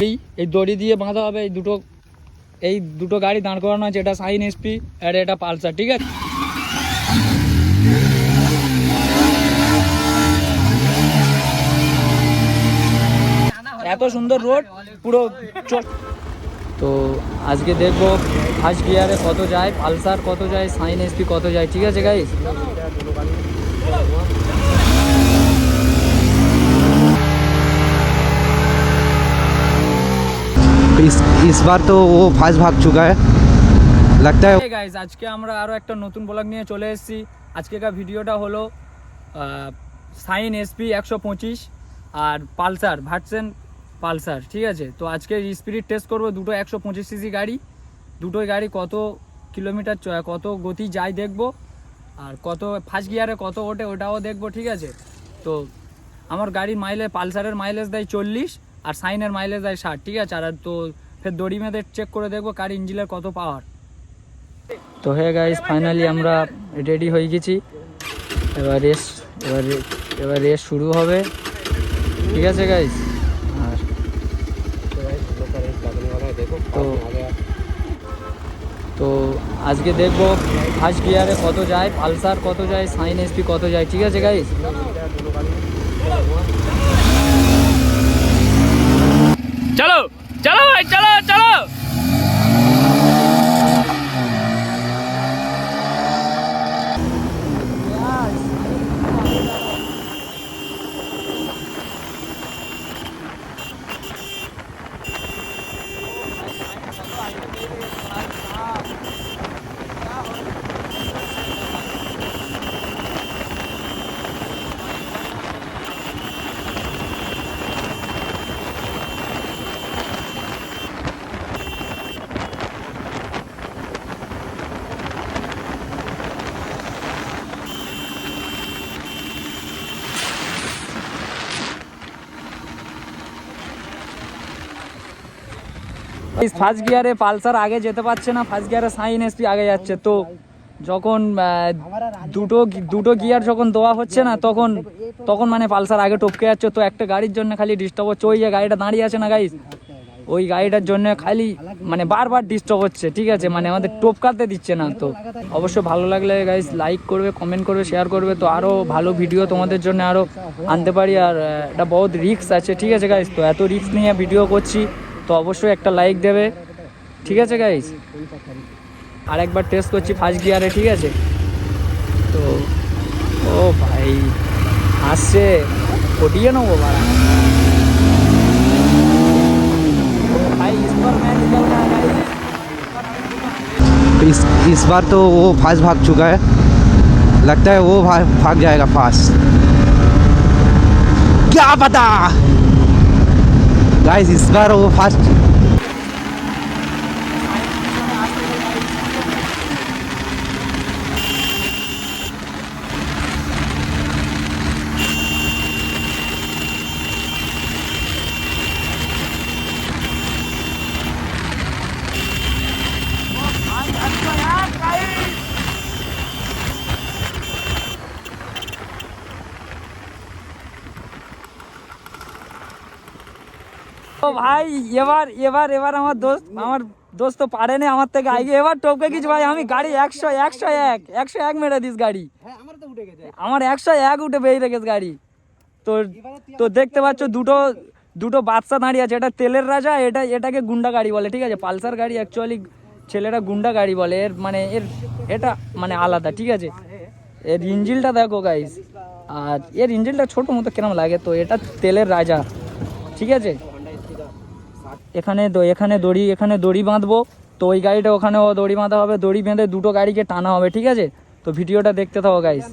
এই দড়ি দিয়ে বাঁধা হবে এই দুটো গাড়ি দাঁড় করানো আছে, এটা শাইন এসপি আর এটা পালসার, ঠিক আছে। এত সুন্দর রোড পুরো। তো আজকে দেখবো ফার্স্ট গিয়ারে কত যায় পালসার, কত যায় শাইন এসপি, কত যায়, ঠিক আছে গাইস। इस बार तो वो फास्ट भाग चुका है लगता है गाइस। আজকে আমরা আরো একটা নতুন ব্লগ নিয়ে চলে এসেছি। আজকেকার ভিডিওটা হলো শাইন এসপি 125 আর পালসার ভার্সন পালসার, ঠিক আছে। তো আজকে স্পিড টেস্ট করবো দুটো 125 সিসি গাড়ি, দুটোই গাড়ি কত কিলোমিটার কত গতি যায় দেখবো, আর কত ফার্স্ট গিয়ারে কত ওঠে ওটাও দেখবো, ঠিক আছে। তো আমার গাড়ির মাইলেজ, পালসারের মাইলেজ দেয় 40 আর শাইনের মাইলেজ দেয় 60, ঠিক আছে। আর তো ফের দড়ি মেঁধে চেক করে দেখবো কার ইঞ্জিনের কত পাওয়ার। তো হ্যাঁ গাইস, ফাইনালি আমরা রেডি হয়ে গেছি। এবার রেস শুরু হবে, ঠিক আছে গাইস। আর তো আজকে দেখবো ফার্স্ট গিয়ারে কত যায় পালসার, কত যায় শাইন এসপি, কত যায়, ঠিক আছে গাইস। চলো চলো ভাই, চলো চলো। ফার্স্ট গিয়ারে পালসার আগে যেতে পারছে না, ফার্স্ট গিয়ারে শাইন এসপি আগে যাচ্ছে। তো যখন দুটো গিয়ার যখন দেওয়া হচ্ছে না তখন মানে পালসার আগে টপকে যাচ্ছে। তো একটা গাড়ির জন্য খালি ডিস্টার্ব হচ্ছে, ওই যে গাড়িটা দাঁড়িয়ে আছে না গাইস, ওই গাড়িটার জন্য খালি মানে বারবার ডিস্টার্ব হচ্ছে, ঠিক আছে, মানে আমাদের টপকাতে দিচ্ছে না। তো অবশ্যই ভালো লাগলে গাইস লাইক করবে, কমেন্ট করবে, শেয়ার করবে, তো আরও ভালো ভিডিও তোমাদের জন্য আরও আনতে পারি। আর এটা বহুত রিস্ক আছে, ঠিক আছে গাইস। তো এত রিস্ক নিয়ে ভিডিও করছি, তো অবশ্যই একটা লাইক দেবে, ঠিক আছে গাইস। আর একবার টেস্ট করছি ফার্স্ট গিয়ারে, ঠিক আছে। তো ও ভাই আসছে, ফটিয়ে নেবো ভাই। इस बार तो वो फास्ट भाग चुका है लगता है वो भाग जाएगा फास्ट, क्या पता गाइस। इस बार वो फास्ट তো ভাই এবার আমার দোস্ত তো পারেনি আমার থেকে আগে, এবার টপকে কিছু ভাই। আমি গাড়ি 101 মেরে দিস গাড়ি, আমার 101 উঠে বেরিয়ে গেছে গাড়ি। তো দেখতে পাচ্ছ দুটো বাচ্চা দাঁড়িয়ে আছে, এটা তেলের রাজা, এটাকে গুন্ডা গাড়ি বলে, ঠিক আছে। পালসার গাড়ি অ্যাকচুয়ালি ছেলেরা গুন্ডা গাড়ি বলে, এটা মানে আলাদা, ঠিক আছে। এর ইঞ্জিনটা দেখো গাইস, আর এর ইঞ্জিনটা ছোট মতো কেরম লাগে। তো এটা তেলের রাজা, ঠিক আছে। এখানে দড়ি বাঁধবো, তো ওই গাড়িটা ওখানেও দড়ি বাঁধা হবে, দড়ি বেঁধে দুটো গাড়িকে টানা হবে, ঠিক আছে। তো ভিডিওটা দেখতে থাকো গাইস।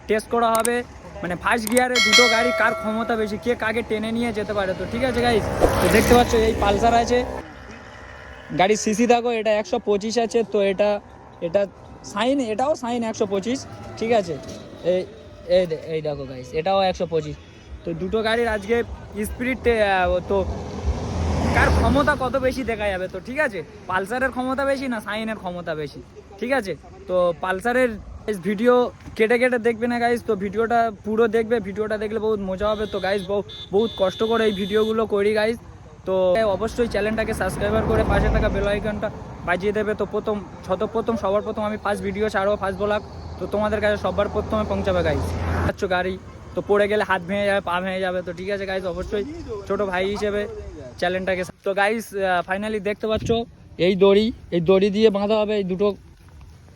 টেস্ট করা হবে মানে ফার্স্ট গিয়ারে দুটো গাড়ি কার ক্ষমতা বেশি, কে কাকে টেনে নিয়ে যেতে পারে। তো ঠিক আছে গাইস, তো দেখতে পাচ্ছ এই পালসার আছে, গাড়ির সিসি দেখো, এটা 125 আছে। তো এটা শাইন, এটাও শাইন 125, ঠিক আছে। এই দেখো গাইস, এটাও 125। তো দুটো গাড়ির আজকে স্পিড তো কার ক্ষমতা কত বেশি দেখা যাবে। তো ঠিক আছে, পালসারের ক্ষমতা বেশি না শাইনের ক্ষমতা বেশি, ঠিক আছে। তো পালসারের ভিডিও কেটে দেখবে না গাইস, তো ভিডিওটা পুরো দেখবে, ভিডিওটা দেখলে বহুত মজা হবে। তো গাইস বহুত কষ্ট করে এই ভিডিওগুলো করি গাইস, তো অবশ্যই চ্যানেলটাকে সাবস্ক্রাইবার করে পাশে থাকা বেল আইকনটা বাজিয়ে দেবে। তো সবার প্রথম আমি ফার্স্ট ভিডিও ছাড়বো, ফার্স্ট ব্লগ, তো তোমাদের কাছে সবার প্রথমে পৌঁছাবে গাইজ। যাচ্ছ গাড়ি তো পড়ে গেলে হাত ভেঙে যাবে, পা ভেঙে যাবে, তো ঠিক আছে গাইজ, অবশ্যই ছোট ভাই হিসেবে চ্যানেলটাকে। তো গাইজ ফাইনালি দেখতে পাচ্ছ এই দড়ি দিয়ে বাঁধা হবে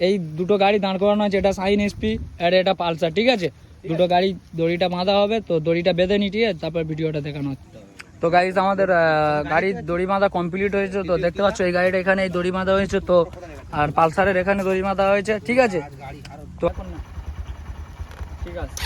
এই দুটো গাড়ি দাঁড় করানো আছে, এটা শাইন এসপি আর এটা পালসার, ঠিক আছে। দুটো গাড়ি দড়িটা বাঁধা হবে, তো দড়িটা বেঁধে নিটিয়ে তারপর ভিডিওটা দেখানো হচ্ছে। তো গাইজ আমাদের গাড়ির দড়ি বাঁধা কমপ্লিট হয়েছে। তো দেখতে পাচ্ছ এই গাড়িটা এখানে এই দড়ি বাঁধা হয়েছে, তো আর পালসারের এখানে দড়ি বাঁধা হয়েছে, ঠিক আছে। তো ঠিক আছে,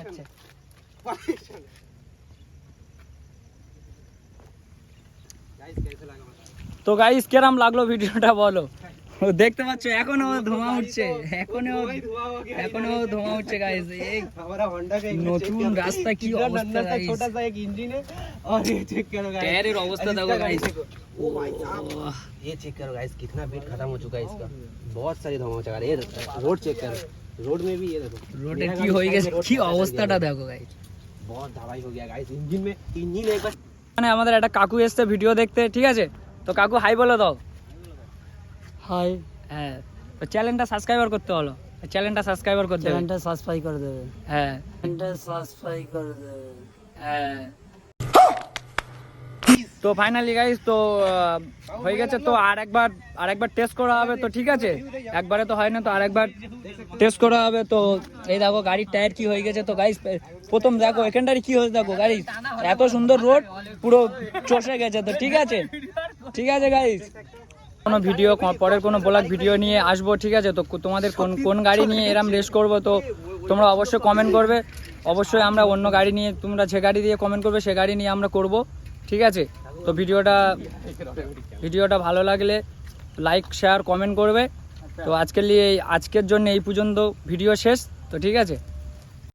আচ্ছা। তো গাইস কেরাম লাগলো ভিডিওটা বলো। দেখতে পাচ্ছ এখনো ধোঁয়া উঠছে, এখনো ধোঁয়া উঠছে গাইস। এই নতুন রাস্তা কি অবস্থা গাইস, ছোটা सा एक इंजन है और ये चेक करो गाइस, टायरेর অবস্থা দেখো गाइस। ओ भाई साहब ये चेक करो गाइस, कितना वेट खत्म हो चुका है इसका, बहुत सारी धुआं हो चुका है। ये रोड चेक करो, रोड में भी ये देखो রোডে কি হয়ে গেছে, কি অবস্থাটা দেখো গাইস, बहुत दवाई हो गया गाइस। इंजन एक बार মানে আমাদের একটা কাকু এসছে ভিডিও দেখতে, ঠিক আছে। তো কাকু হাই বলে দাও। হাই। হ্যাঁ, তো চ্যানেলটা সাবস্ক্রাইবার করতে হলো, চ্যানেলটা সাবস্ক্রাইবার করতে হবে। চ্যানেলটা সাবস্ক্রাইব করে দেবে। হ্যাঁ চ্যানেলটা সাবস্ক্রাইব করে দেবে। হ্যাঁ। তো ফাইনালি গাইস তো হয়ে গেছে। তো আরেকবার টেস্ট করা হবে, তো ঠিক আছে, একবারে তো হয় না, তো আরেকবার টেস্ট করা হবে। তো এই দেখো গাড়ির টায়ার কি হয়ে গেছে। তো গাইস প্রথম দেখো এখানটারই কি হয়েছে, দেখো গাড়ি এত সুন্দর রোড পুরো চষে গেছে। তো ঠিক আছে গাইস, কোনো ভিডিও পরের কোনো ব্লগ ভিডিও নিয়ে আসবো, ঠিক আছে। তো তোমাদের কোন গাড়ি নিয়ে এরম রেস করবো, তো তোমরা অবশ্যই কমেন্ট করবে। অবশ্যই আমরা অন্য গাড়ি নিয়ে, তোমরা যে গাড়ি দিয়ে কমেন্ট করবে সে গাড়ি নিয়ে আমরা করব, ঠিক আছে। তো ভিডিওটা ভালো লাগলে লাইক শেয়ার কমেন্ট করবে। তো আজকের জন্য এই পর্যন্ত ভিডিও শেষ, তো ঠিক আছে।